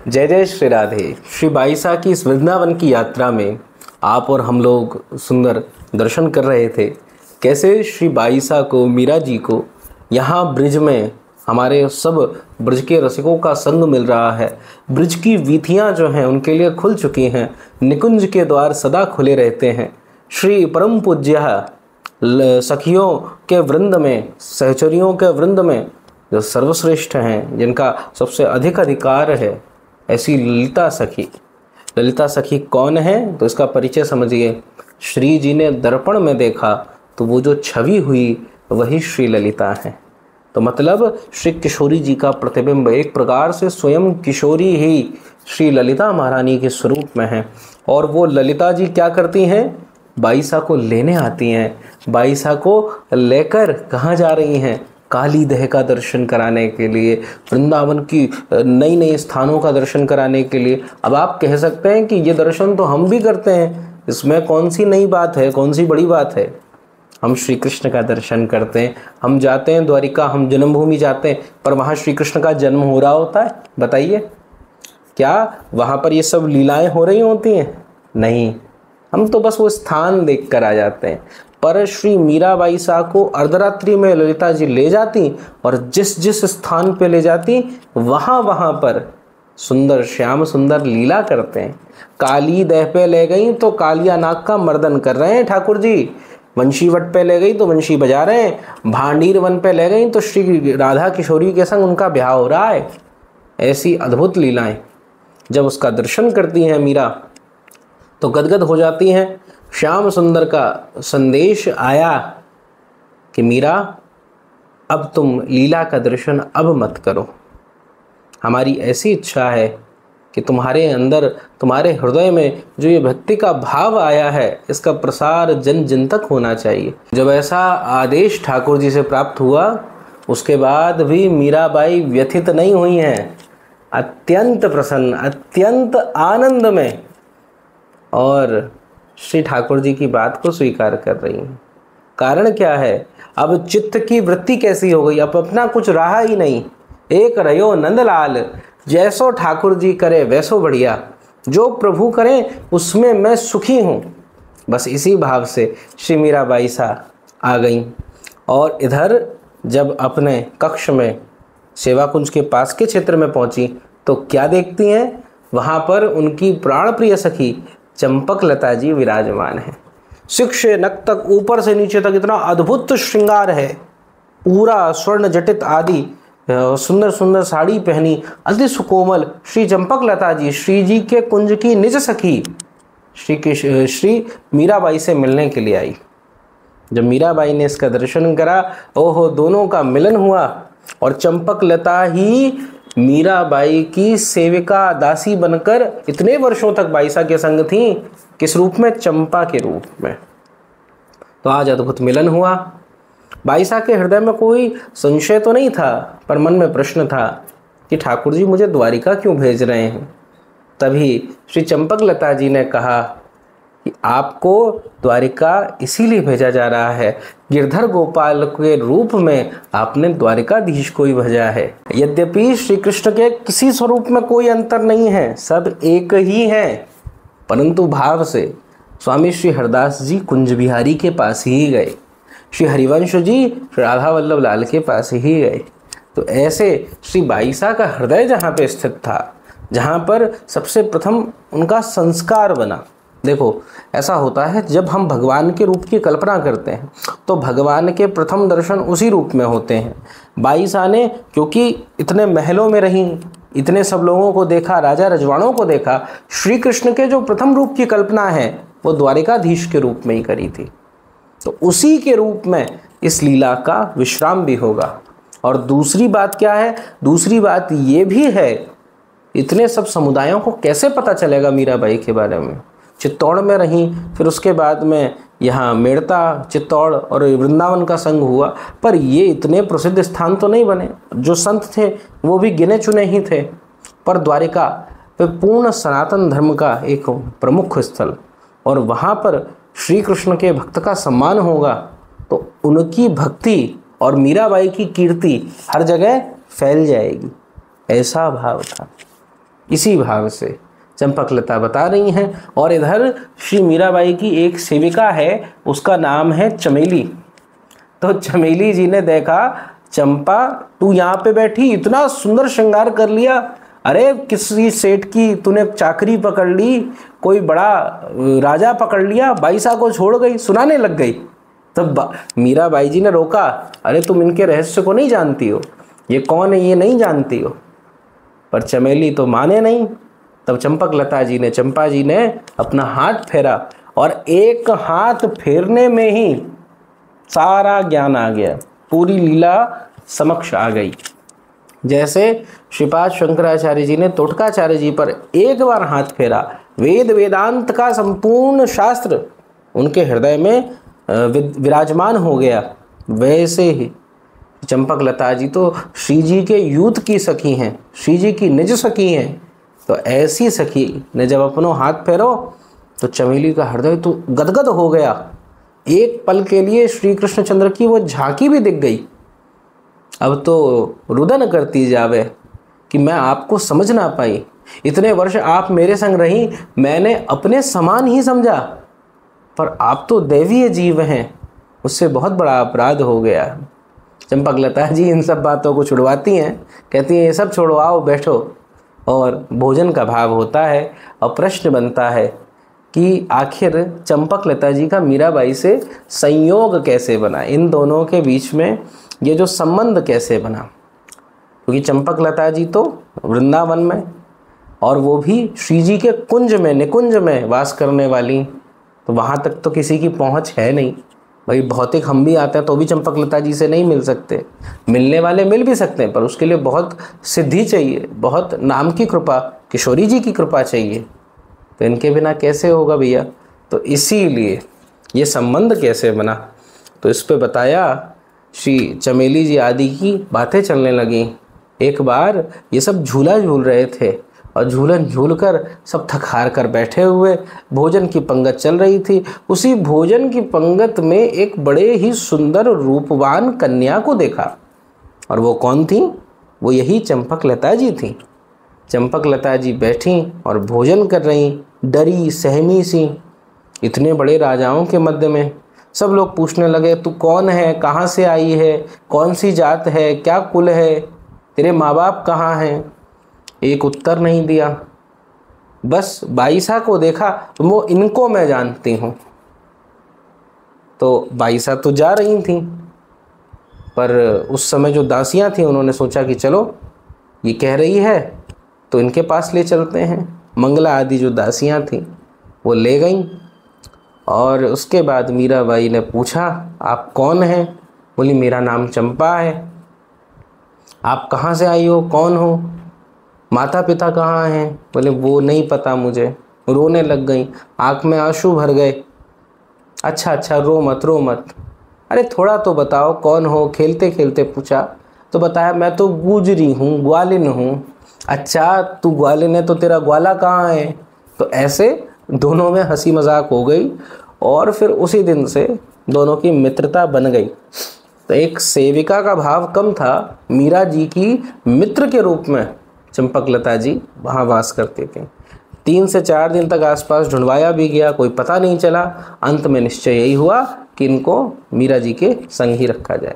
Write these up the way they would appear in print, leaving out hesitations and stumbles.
जय जय श्री राधे। श्री बाईसा की इस वृंदावन की यात्रा में आप और हम लोग सुंदर दर्शन कर रहे थे। कैसे श्री बाईसा को, मीरा जी को यहाँ ब्रिज में हमारे सब ब्रज के रसिकों का संग मिल रहा है। ब्रिज की वीथियाँ जो हैं उनके लिए खुल चुकी हैं। निकुंज के द्वार सदा खुले रहते हैं। श्री परम पूज्य सखियों के वृंद में, सहचरियों के वृंद में जो सर्वश्रेष्ठ हैं, जिनका सबसे अधिक अधिकार है, ऐसी ललिता सखी कौन है? तो इसका परिचय समझिए। श्री जी ने दर्पण में देखा तो वो जो छवि हुई वही श्री ललिता है। तो मतलब श्री किशोरी जी का प्रतिबिंब, एक प्रकार से स्वयं किशोरी ही श्री ललिता महारानी के स्वरूप में है। और वो ललिता जी क्या करती हैं? बाईसा को लेने आती हैं। बाईसा को लेकर कहाँ जा रही हैं? काली दह का दर्शन कराने के लिए, वृंदावन की नई नई स्थानों का दर्शन कराने के लिए। अब आप कह सकते हैं कि ये दर्शन तो हम भी करते हैं, इसमें कौन सी नई बात है, कौन सी बड़ी बात है? हम श्री कृष्ण का दर्शन करते हैं, हम जाते हैं द्वारिका, हम जन्मभूमि जाते हैं, पर वहाँ श्री कृष्ण का जन्म हो रहा होता है? बताइए, क्या वहाँ पर ये सब लीलाएं हो रही होती हैं? नहीं, हम तो बस वो स्थान देख कर आ जाते हैं। पर श्री मीरा बाईसा को अर्धरात्रि में ललिता जी ले जाती और जिस जिस स्थान पे ले जाती वहाँ पर सुंदर श्याम सुंदर लीला करते हैं। काली दह पे ले गई तो कालिया नाग का मर्दन कर रहे हैं ठाकुर जी। वंशीवट पे ले गई तो वंशी बजा रहे हैं। भांडीर वन पे ले गई तो श्री राधा किशोरी के संग उनका ब्याह हो रहा है। ऐसी अद्भुत लीलाएं जब उसका दर्शन करती हैं मीरा तो गदगद हो जाती हैं। श्याम सुंदर का संदेश आया कि मीरा, अब तुम लीला का दर्शन अब मत करो। हमारी ऐसी इच्छा है कि तुम्हारे अंदर, तुम्हारे हृदय में जो ये भक्ति का भाव आया है, इसका प्रसार जन जन तक होना चाहिए। जब ऐसा आदेश ठाकुर जी से प्राप्त हुआ, उसके बाद भी मीराबाई व्यथित नहीं हुई हैं। अत्यंत प्रसन्न, अत्यंत आनंद में, और श्री ठाकुर जी की बात को स्वीकार कर रही हैं। कारण क्या है? अब चित्त की वृत्ति कैसी हो गई? अब अपना कुछ रहा ही नहीं। एक रयो नंदलाल, जैसो ठाकुर जी करे वैसो बढ़िया, जो प्रभु करें उसमें मैं सुखी हूँ। बस इसी भाव से श्री मीरा बाईसा आ गई। और इधर जब अपने कक्ष में सेवा कुंज के पास के क्षेत्र में पहुँची तो क्या देखती हैं? वहाँ पर उनकी प्राण प्रिय सखी चंपक लता जी विराजमान है। सिख से नक तक, ऊपर से नीचे तक इतना अद्भुत श्रृंगार है। पूरा स्वर्ण जटित आदि सुंदर सुंदर साड़ी पहनी अति सुकोमल श्री चंपक लता जी श्री जी के कुंज की निज सखी श्री मीराबाई से मिलने के लिए आई। जब मीराबाई ने इसका दर्शन करा, ओहो, दोनों का मिलन हुआ। और चंपक लता ही मीराबाई की सेविका दासी बनकर इतने वर्षों तक बाईसा के संग थी। किस रूप में? चंपा के रूप में। तो आज अद्भुत मिलन हुआ। बाईसा के हृदय में कोई संशय तो नहीं था, पर मन में प्रश्न था कि ठाकुर जी मुझे द्वारिका क्यों भेज रहे हैं? तभी श्री चंपक लता जी ने कहा कि आपको द्वारिका इसीलिए भेजा जा रहा है, गिरधर गोपाल के रूप में आपने द्वारिकाधीश को ही भेजा है। यद्यपि श्री कृष्ण के किसी स्वरूप में कोई अंतर नहीं है, सब एक ही हैं, परंतु भाव से स्वामी श्री हरदास जी कुंज बिहारी के पास ही गए, श्री हरिवंश जी राधा वल्लभ लाल के पास ही गए। तो ऐसे श्री बाईसा का हृदय जहाँ पे स्थित था, जहाँ पर सबसे प्रथम उनका संस्कार बना। देखो, ऐसा होता है जब हम भगवान के रूप की कल्पना करते हैं तो भगवान के प्रथम दर्शन उसी रूप में होते हैं। बाईसा ने क्योंकि इतने महलों में रहीं, इतने सब लोगों को देखा, राजा रजवाड़ों को देखा, श्री कृष्ण के जो प्रथम रूप की कल्पना है वो द्वारिकाधीश के रूप में ही करी थी। तो उसी के रूप में इस लीला का विश्राम भी होगा। और दूसरी बात क्या है? दूसरी बात ये भी है, इतने सब समुदायों को कैसे पता चलेगा मीराबाई के बारे में? चित्तौड़ में रहीं, फिर उसके बाद में यहाँ मेड़ता, चित्तौड़ और वृंदावन का संग हुआ, पर ये इतने प्रसिद्ध स्थान तो नहीं बने। जो संत थे वो भी गिने चुने ही थे, पर द्वारिका पूर्ण सनातन धर्म का एक प्रमुख स्थल, और वहाँ पर श्री कृष्ण के भक्त का सम्मान होगा तो उनकी भक्ति और मीराबाई की कीर्ति हर जगह फैल जाएगी, ऐसा भाव था। इसी भाव से चंपकलता बता रही हैं। और इधर श्री मीराबाई की एक सेविका है, उसका नाम है चमेली। तो चमेली जी ने देखा, चंपा तू यहाँ पे बैठी, इतना सुंदर श्रृंगार कर लिया, अरे किसी सेठ की तूने चाकरी पकड़ ली, कोई बड़ा राजा पकड़ लिया, बाईसा को छोड़ गई, सुनाने लग गई। तब मीराबाई जी ने रोका, अरे तुम इनके रहस्य को नहीं जानती हो, ये कौन है ये नहीं जानती हो। पर चमेली तो माने नहीं। तब चंपकलता जी ने, चंपा जी ने अपना हाथ फेरा और एक हाथ फेरने में ही सारा ज्ञान आ गया, पूरी लीला समक्ष आ गई। जैसे श्रीपाद शंकराचार्य जी ने तोटकाचार्य जी पर एक बार हाथ फेरा, वेद वेदांत का संपूर्ण शास्त्र उनके हृदय में विराजमान हो गया, वैसे ही चंपकलता जी तो श्री जी के यूथ की सखी हैं, श्री जी की निज सखी हैं। तो ऐसी सखी ने जब अपनों हाथ फेरो तो चमेली का हृदय तो गदगद हो गया। एक पल के लिए श्री कृष्णचंद्र की वो झांकी भी दिख गई। अब तो रुदन करती जावे कि मैं आपको समझ ना पाई, इतने वर्ष आप मेरे संग रही, मैंने अपने समान ही समझा, पर आप तो दैवीय जीव हैं, उससे बहुत बड़ा अपराध हो गया। चंपकलता जी इन सब बातों को छुड़वाती हैं, कहती हैं ये सब छोड़ो, आओ बैठो। और भोजन का भाव होता है और प्रश्न बनता है कि आखिर चंपकलता जी का मीराबाई से संयोग कैसे बना, इन दोनों के बीच में ये जो संबंध कैसे बना। क्योंकि चंपकलता जी तो वृंदावन में, और वो भी श्री जी के कुंज में, निकुंज में वास करने वाली, तो वहाँ तक तो किसी की पहुँच है नहीं। भाई भौतिक हम भी आते हैं तो भी चंपकलता जी से नहीं मिल सकते, मिलने वाले मिल भी सकते हैं पर उसके लिए बहुत सिद्धि चाहिए, बहुत नाम की कृपा, किशोरी जी की कृपा चाहिए, तो इनके बिना कैसे होगा भैया। तो इसीलिए ये संबंध कैसे बना, तो इस पे बताया, श्री चमेली जी आदि की बातें चलने लगी। एक बार ये सब झूला झूल रहे थे और झूलन झूल कर सब थक हार कर बैठे हुए, भोजन की पंगत चल रही थी। उसी भोजन की पंगत में एक बड़े ही सुंदर रूपवान कन्या को देखा। और वो कौन थी? वो यही चंपकलता जी थी। चंपकलता जी बैठी और भोजन कर रही, डरी सहमी सी। इतने बड़े राजाओं के मध्य में सब लोग पूछने लगे, तू कौन है, कहाँ से आई है, कौन सी जात है, क्या कुल है, तेरे माँ बाप कहाँ हैं? एक उत्तर नहीं दिया। बस बाईसा को देखा, वो इनको मैं जानती हूँ। तो बाईसा तो जा रही थी, पर उस समय जो दासियाँ थीं उन्होंने सोचा कि चलो ये कह रही है तो इनके पास ले चलते हैं। मंगला आदि जो दासियाँ थीं वो ले गईं। और उसके बाद मीराबाई ने पूछा, आप कौन हैं? बोली मेरा नाम चंपा है। आप कहाँ से आई हो, कौन हो, माता पिता कहाँ हैं? बोले वो नहीं पता मुझे। रोने लग गई, आँख में आंसू भर गए। अच्छा अच्छा रो मत रो मत, अरे थोड़ा तो बताओ कौन हो। खेलते खेलते पूछा तो बताया मैं तो गुजरी हूँ, ग्वालिन हूँ। अच्छा तू ग्वालिन है तो तेरा ग्वाला कहाँ है? तो ऐसे दोनों में हंसी मजाक हो गई और फिर उसी दिन से दोनों की मित्रता बन गई। तो एक सेविका का भाव कम था, मीरा जी की मित्र के रूप में चंपकलता जी वहाँ वास करते थे। 3 से 4 दिन तक आसपास ढूंढवाया भी गया, कोई पता नहीं चला। अंत में निश्चय यही हुआ कि इनको मीरा जी के संग ही रखा जाए।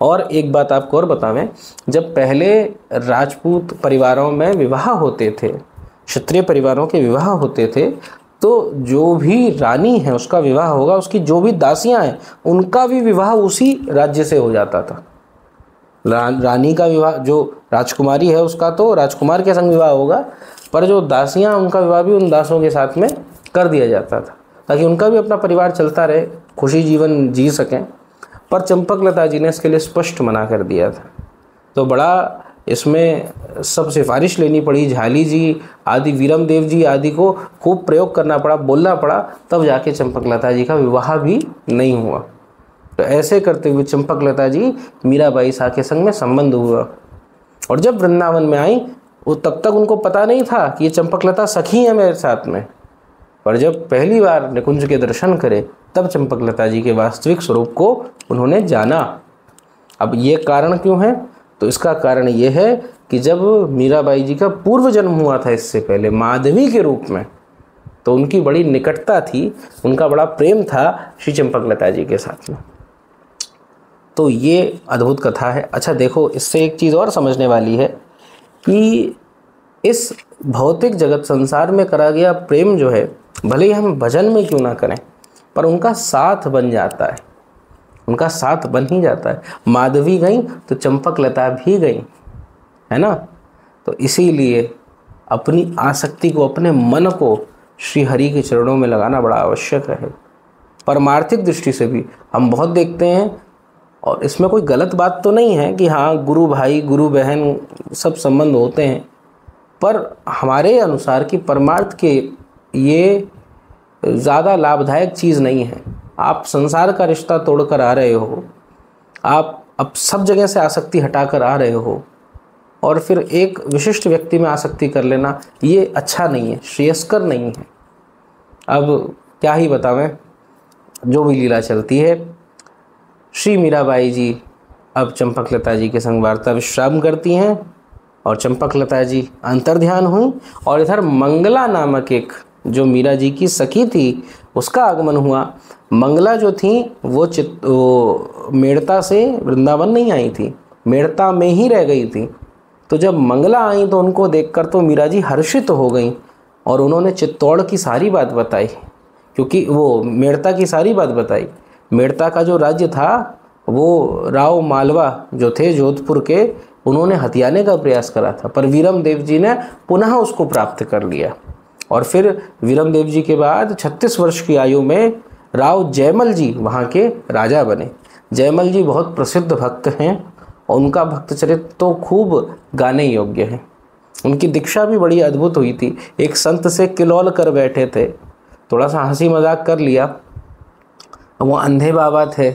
और एक बात आपको और बतावें, जब पहले राजपूत परिवारों में विवाह होते थे, क्षत्रिय परिवारों के विवाह होते थे, तो जो भी रानी है उसका विवाह होगा, उसकी जो भी दासियां हैं उनका भी विवाह उसी राज्य से हो जाता था। रानी का विवाह, जो राजकुमारी है उसका तो राजकुमार के संग विवाह होगा, पर जो दासियां उनका विवाह भी उन दासों के साथ में कर दिया जाता था, ताकि उनका भी अपना परिवार चलता रहे, खुशी जीवन जी सकें। पर चंपकलता जी ने इसके लिए स्पष्ट मना कर दिया था। तो बड़ा इसमें सब सिफारिश लेनी पड़ी, झाली जी आदि, वीरम देव जी आदि को खूब प्रयोग करना पड़ा, बोलना पड़ा, तब जाके चंपकलता जी का विवाह भी नहीं हुआ। तो ऐसे करते हुए चंपकलता जी मीराबाई सा के संग में संबंध हुआ। और जब वृंदावन में आई वो तब तक उनको पता नहीं था कि ये चंपकलता सखी है मेरे साथ में, पर जब पहली बार निकुंज के दर्शन करे तब चंपकलता जी के वास्तविक स्वरूप को उन्होंने जाना। अब ये कारण क्यों है? तो इसका कारण ये है कि जब मीराबाई जी का पूर्व जन्म हुआ था इससे पहले माधवी के रूप में, तो उनकी बड़ी निकटता थी, उनका बड़ा प्रेम था श्री चंपकलता जी के साथ में। तो ये अद्भुत कथा है। अच्छा देखो, इससे एक चीज़ और समझने वाली है कि इस भौतिक जगत संसार में करा गया प्रेम जो है, भले ही हम भजन में क्यों ना करें, पर उनका साथ बन जाता है, उनका साथ बन ही जाता है। माधवी गई तो चंपकलता भी गई, है ना। तो इसीलिए अपनी आसक्ति को, अपने मन को श्री हरि के चरणों में लगाना बड़ा आवश्यक है। परमार्थिक दृष्टि से भी हम बहुत देखते हैं, और इसमें कोई गलत बात तो नहीं है कि हाँ गुरु भाई गुरु बहन सब संबंध होते हैं, पर हमारे अनुसार कि परमार्थ के ये ज़्यादा लाभदायक चीज़ नहीं है। आप संसार का रिश्ता तोड़कर आ रहे हो, आप अब सब जगह से आसक्ति हटाकर आ रहे हो, और फिर एक विशिष्ट व्यक्ति में आसक्ति कर लेना, ये अच्छा नहीं है, श्रेयस्कर नहीं है। अब क्या ही बतावें, जो भी लीला चलती है। श्री मीराबाई जी अब चंपकलता जी के संग वार्ता विश्राम करती हैं, और चंपकलता जी अंतर्ध्यान हुई, और इधर मंगला नामक एक जो मीरा जी की सखी थी उसका आगमन हुआ। मंगला जो थी वो मेड़ता से वृंदावन नहीं आई थी, मेड़ता में ही रह गई थी। तो जब मंगला आई तो उनको देखकर तो मीरा जी हर्षित हो गई, और उन्होंने चित्तौड़ की सारी बात बताई, क्योंकि वो मेड़ता की सारी बात बताई। मेड़ता का जो राज्य था वो राव मालवा जो थे जोधपुर के, उन्होंने हथियाने का प्रयास करा था, पर वीरम देव जी ने पुनः उसको प्राप्त कर लिया। और फिर वीरम देव जी के बाद 36 वर्ष की आयु में राव जयमल जी वहाँ के राजा बने। जयमल जी बहुत प्रसिद्ध भक्त हैं, और उनका भक्त चरित्र तो खूब गाने योग्य है। उनकी दीक्षा भी बड़ी अद्भुत हुई थी। एक संत से किलौल कर बैठे थे, थोड़ा सा हंसी मजाक कर लिया, वो अंधे बाबा थे,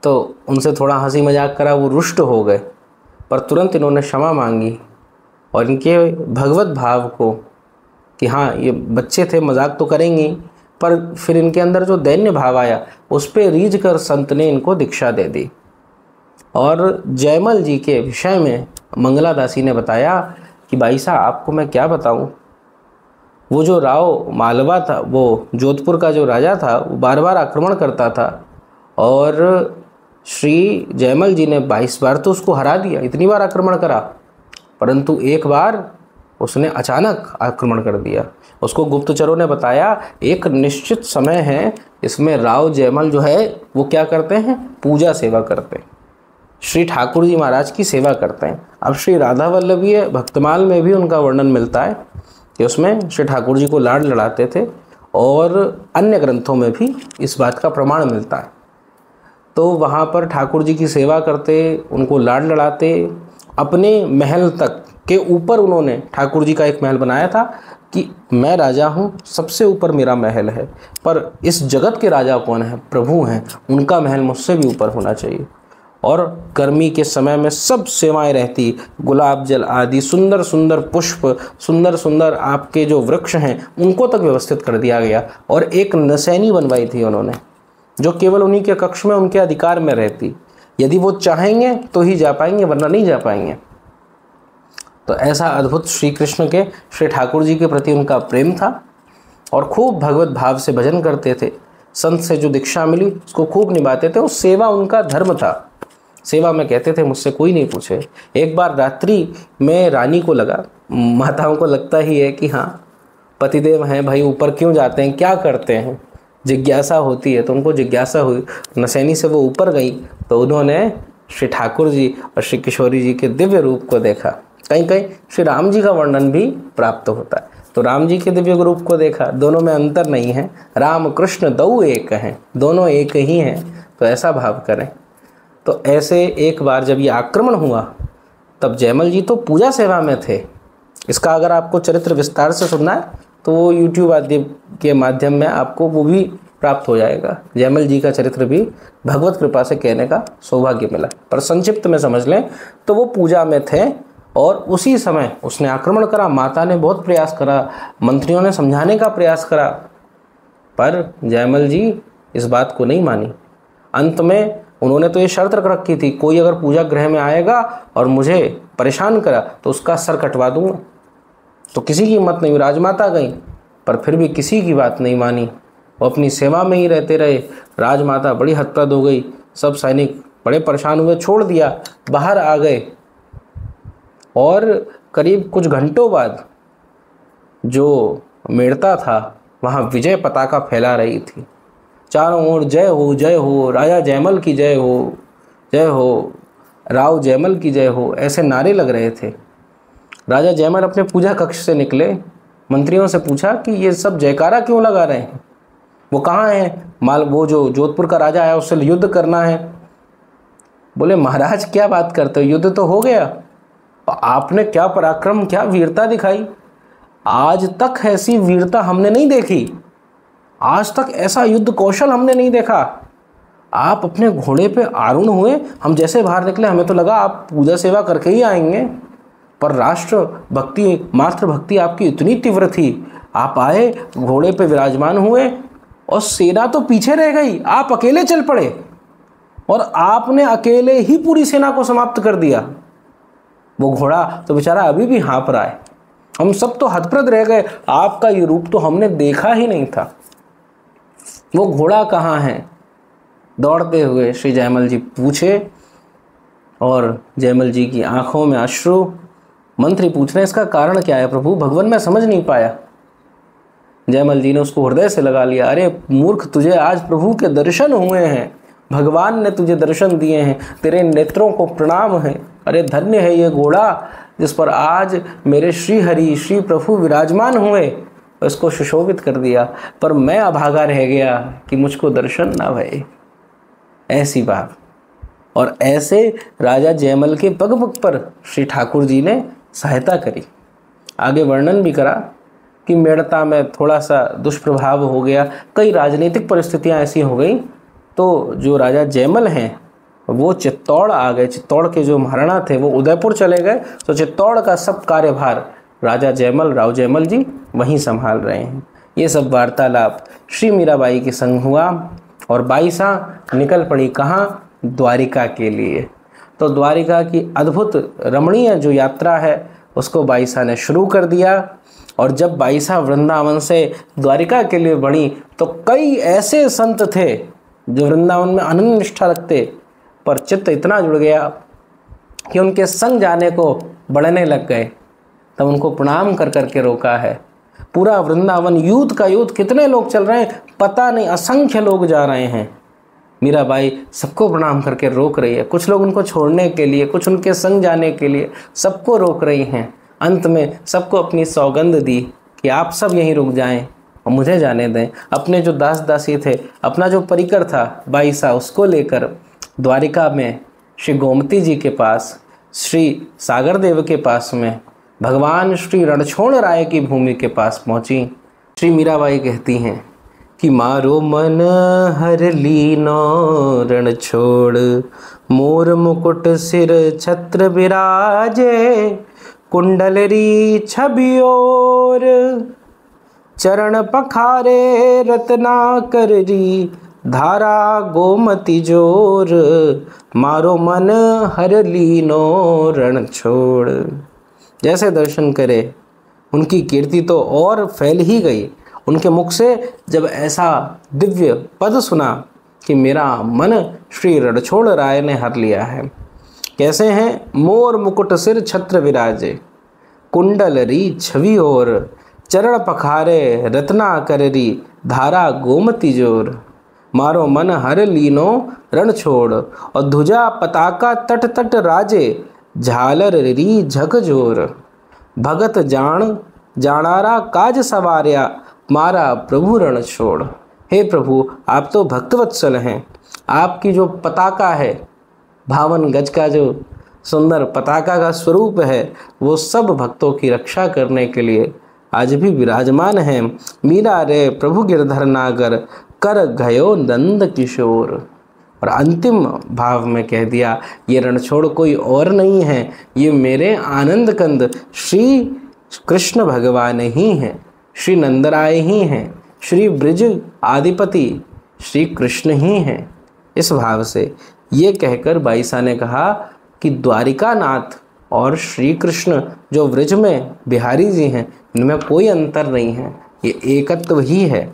तो उनसे थोड़ा हंसी मजाक करा, वो रुष्ट हो गए, पर तुरंत इन्होंने क्षमा मांगी, और इनके भगवत भाव को कि हाँ ये बच्चे थे मजाक तो करेंगे, पर फिर इनके अंदर जो दैन्य भाव आया उस पर रीझ कर संत ने इनको दीक्षा दे दी। और जयमल जी के विषय में मंगला दासी ने बताया कि भाई साहब आपको मैं क्या बताऊँ, वो जो राव मालवा था, वो जोधपुर का जो राजा था, वो बार बार आक्रमण करता था, और श्री जयमल जी ने 22 बार तो उसको हरा दिया, इतनी बार आक्रमण करा, परंतु एक बार उसने अचानक आक्रमण कर दिया। उसको गुप्तचरों ने बताया एक निश्चित समय है, इसमें राव जयमल जो है वो क्या करते हैं, पूजा सेवा करते हैं, श्री ठाकुर जी महाराज की सेवा करते हैं। अब श्री राधा वल्लभीय भक्तमाल में भी उनका वर्णन मिलता है कि उसमें श्री ठाकुर जी को लाड लड़ाते थे, और अन्य ग्रंथों में भी इस बात का प्रमाण मिलता है। तो वहाँ पर ठाकुर जी की सेवा करते, उनको लाड लड़ाते, अपने महल तक के ऊपर उन्होंने ठाकुर जी का एक महल बनाया था कि मैं राजा हूँ, सबसे ऊपर मेरा महल है, पर इस जगत के राजा कौन है, प्रभु हैं, उनका महल मुझसे भी ऊपर होना चाहिए। और गर्मी के समय में सब सेवाएं रहती, गुलाब जल आदि सुंदर सुंदर पुष्प, सुंदर सुंदर आपके जो वृक्ष हैं उनको तक व्यवस्थित कर दिया गया। और एक नसैनी बनवाई थी उन्होंने, जो केवल उन्हीं के कक्ष में उनके अधिकार में रहती, यदि वो चाहेंगे तो ही जा पाएंगे, वरना नहीं जा पाएंगे। तो ऐसा अद्भुत श्री कृष्ण के, श्री ठाकुर जी के प्रति उनका प्रेम था, और खूब भगवत भाव से भजन करते थे। संत से जो दीक्षा मिली उसको खूब निभाते थे, और सेवा उनका धर्म था। सेवा में कहते थे मुझसे कोई नहीं पूछे। एक बार रात्रि में रानी को लगा, माताओं को लगता ही है कि हाँ पतिदेव हैं भाई, ऊपर क्यों जाते हैं, क्या करते हैं, जिज्ञासा होती है। तो उनको जिज्ञासा हुई, नसैनी से वो ऊपर गई, तो उन्होंने श्री ठाकुर जी और श्री किशोरी जी के दिव्य रूप को देखा। कहीं कहीं श्री राम जी का वर्णन भी प्राप्त होता है, तो राम जी के दिव्य रूप को देखा, दोनों में अंतर नहीं है, राम कृष्ण दऊ एक हैं, दोनों एक ही हैं। तो ऐसा भाव करें। तो ऐसे एक बार जब ये आक्रमण हुआ, तब जयमल जी तो पूजा सेवा में थे। इसका अगर आपको चरित्र विस्तार से सुनना है तो वो यूट्यूब आदि के माध्यम में आपको वो भी प्राप्त हो जाएगा। जयमल जी का चरित्र भी भगवत कृपा से कहने का सौभाग्य मिला, पर संक्षिप्त में समझ लें तो वो पूजा में थे, और उसी समय उसने आक्रमण करा। माता ने बहुत प्रयास करा, मंत्रियों ने समझाने का प्रयास करा, पर जयमल जी इस बात को नहीं मानी। अंत में उन्होंने तो ये शर्त रख रखी थी, कोई अगर पूजा गृह में आएगा और मुझे परेशान करा तो उसका सर कटवा दूंगा। तो किसी की हिम्मत नहीं हुई, राजमाता गई पर फिर भी किसी की बात नहीं मानी, वो अपनी सेवा में ही रहते रहे। राजमाता बड़ी हतप्रद हो गई, सब सैनिक बड़े परेशान हुए, छोड़ दिया, बाहर आ गए। और करीब कुछ घंटों बाद जो मेड़ता था वहाँ विजय पताका फैला रही थी, चारों ओर जय हो, राजा जयमल की जय हो, राव जयमल की जय हो, ऐसे नारे लग रहे थे। राजा जयमल अपने पूजा कक्ष से निकले, मंत्रियों से पूछा कि ये सब जयकारा क्यों लगा रहे हैं, वो कहाँ हैं? वो जो जोधपुर का राजा आया उससे युद्ध करना है। बोले महाराज क्या बात करते हो, युद्ध तो हो गया। आपने क्या पराक्रम, क्या वीरता दिखाई, आज तक ऐसी वीरता हमने नहीं देखी, आज तक ऐसा युद्ध कौशल हमने नहीं देखा। आप अपने घोड़े पे आरूढ़ हुए, हम जैसे बाहर निकले हमें तो लगा आप पूजा सेवा करके ही आएंगे, पर राष्ट्र भक्ति, मातृभक्ति आपकी इतनी तीव्र थी, आप आए, घोड़े पे विराजमान हुए और सेना तो पीछे रह गई, आप अकेले चल पड़े और आपने अकेले ही पूरी सेना को समाप्त कर दिया। वो घोड़ा तो बेचारा अभी भी हाँफ रहा है, हम सब तो हतप्रद रह गए, आपका ये रूप तो हमने देखा ही नहीं था। वो घोड़ा कहाँ है? दौड़ते हुए श्री जयमल जी पूछे और जयमल जी की आंखों में अश्रु। मंत्री पूछ रहे हैं इसका कारण क्या है प्रभु, भगवान मैं समझ नहीं पाया। जयमल जी ने उसको हृदय से लगा लिया, अरे मूर्ख, तुझे आज प्रभु के दर्शन हुए हैं, भगवान ने तुझे दर्शन दिए हैं, तेरे नेत्रों को प्रणाम है। अरे धन्य है ये घोड़ा जिस पर आज मेरे श्री हरि श्री प्रभु विराजमान हुए, उसको सुशोभित कर दिया, पर मैं अभागा रह गया कि मुझको दर्शन ना भये। ऐसी बात। और ऐसे राजा जयमल के पग पग पर श्री ठाकुर जी ने सहायता करी। आगे वर्णन भी करा कि मेड़ता में थोड़ा सा दुष्प्रभाव हो गया, कई राजनीतिक परिस्थितियां ऐसी हो गई, तो जो राजा जयमल हैं वो चित्तौड़ आ गए। चित्तौड़ के जो महाराणा थे वो उदयपुर चले गए, तो चित्तौड़ का सब कार्यभार राजा जयमल, राव जयमल जी वहीं संभाल रहे हैं। ये सब वार्तालाप श्री मीराबाई के संग हुआ और बाईसा निकल पड़ी कहाँ? द्वारिका के लिए। तो द्वारिका की अद्भुत रमणीय जो यात्रा है उसको बाईसा ने शुरू कर दिया। और जब बाईसा वृंदावन से द्वारिका के लिए बढ़ी तो कई ऐसे संत थे जो वृंदावन में अनन्य निष्ठा रखते, पर चित्त इतना जुड़ गया कि उनके संग जाने को बढ़ने लग गए। तब उनको प्रणाम कर करके रोका है। पूरा वृंदावन यूथ का यूथ, कितने लोग चल रहे हैं पता नहीं, असंख्य लोग जा रहे हैं। मीराबाई सबको प्रणाम करके रोक रही है, कुछ लोग उनको छोड़ने के लिए, कुछ उनके संग जाने के लिए, सबको रोक रही हैं। अंत में सबको अपनी सौगंध दी कि आप सब यहीं रुक जाएं और मुझे जाने दें। अपने जो दास दासी थे, अपना जो परिकर था बाईसा, उसको लेकर द्वारिका में श्री गोमती जी के पास, श्री सागर देव के पास में, भगवान श्री रणछोड़ राय की भूमि के पास पहुंची। श्री मीराबाई कहती हैं कि मारो मन हर लीनो रणछोड़, मोर मुकुट सिर छत्र विराजे, कुंडलरी छबियोर, चरण पखारे रत्नाकर री, धारा गोमती जोर, मारो मन हर लीनो रणछोड़। जैसे दर्शन करे उनकी कीर्ति तो और फैल ही गई। उनके मुख से जब ऐसा दिव्य पद सुना कि मेरा मन श्री रणछोड़ राय ने हर लिया है। कैसे हैं? मोर मुकुट सिर छत्र विराजे, कुंडलरी छवि और, चरण पखारे रत्ना कररी, धारा गोमती जोर, मारो मन हर लीनो रणछोड़, और ध्वजा पताका तट तट राजे, झालर री झकझोर, भगत जान जानारा काज सवार्या, मारा प्रभु रणछोड़। हे प्रभु, आप तो भक्तवत्सल हैं। आपकी जो पताका है, 52 गज का जो सुंदर पताका का स्वरूप है, वो सब भक्तों की रक्षा करने के लिए आज भी विराजमान है। मीरा रे प्रभु गिरधर नागर, कर गयो नंद किशोर। और अंतिम भाव में कह दिया, ये रणछोड़ कोई और नहीं है, ये मेरे आनंद कंद श्री कृष्ण भगवान ही हैं, श्री नंदराय ही हैं, श्री ब्रिज आदिपति श्री कृष्ण ही हैं। इस भाव से ये कहकर बाईसा ने कहा कि द्वारिका नाथ और श्री कृष्ण जो व्रज में बिहारी जी हैं, इनमें कोई अंतर नहीं है, ये एकत्व ही है।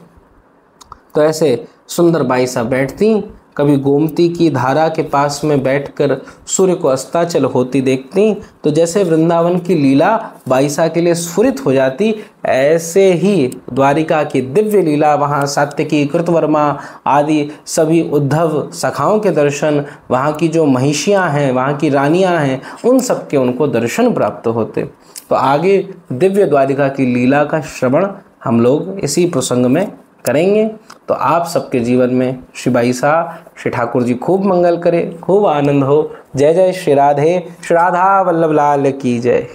तो ऐसे सुंदर बाईसा बैठती, कभी गोमती की धारा के पास में बैठकर सूर्य को अस्ताचल होती देखती, तो जैसे वृंदावन की लीला बाईसा के लिए स्फुरित हो जाती, ऐसे ही द्वारिका की दिव्य लीला, वहाँ सात्यकी, कृतवर्मा आदि सभी उद्धव सखाओं के दर्शन, वहाँ की जो महिषियाँ हैं, वहाँ की रानियाँ हैं, उन सब के उनको दर्शन प्राप्त होते। तो आगे दिव्य द्वारिका की लीला का श्रवण हम लोग इसी प्रसंग में करेंगे। तो आप सबके जीवन में श्री बाईसा, श्री ठाकुर जी खूब मंगल करे, खूब आनंद हो। जय जय श्री राधे, श्री राधा वल्लभ लाल की जय।